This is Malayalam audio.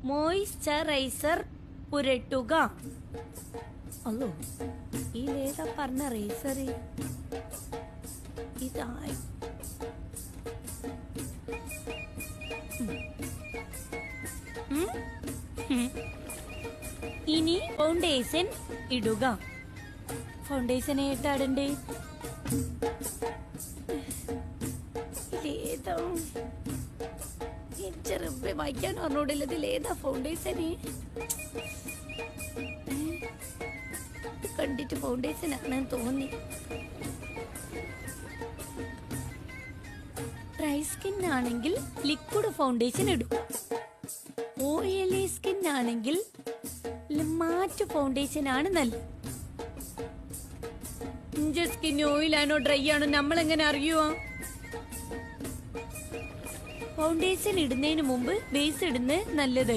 മോയ്സ്ചറൈസർ പുരട്ടുക. അല്ലോ ഇതിലേതാ പറഞ്ഞ റേസർ? ഇതായി. ഇനി ഫൗണ്ടേഷൻ ഇടുക. ഫൗണ്ടേഷൻ ഏട്ടാടണ്ടേ? ഇതേതാ? ചെറുപ്പ വായിക്കാൻ പറഞ്ഞോടില്ലത് ഏതാ ഫൗണ്ടേഷന്? കണ്ടിട്ട് ഫൗണ്ടേഷൻ ആണെന്ന് തോന്നി. ഡ്രൈ സ്കിൻ ആണെങ്കിൽ ലിക്വിഡ് ഫൗണ്ടേഷൻ ഇടുക. ഓയിലി സ്കിൻ ആണെങ്കിൽ മാറ്റ് ഫൗണ്ടേഷൻ ആണ് നല്ലത്. സ്കിൻ ഓയിലാണോ ഡ്രൈ ആണോ നമ്മളെങ്ങനെ അറിയുവാ? ഫൗണ്ടേഷൻ ഇടുന്നതിന് മുമ്പ് ബേസ് ഇടുന്നത് നല്ലത്.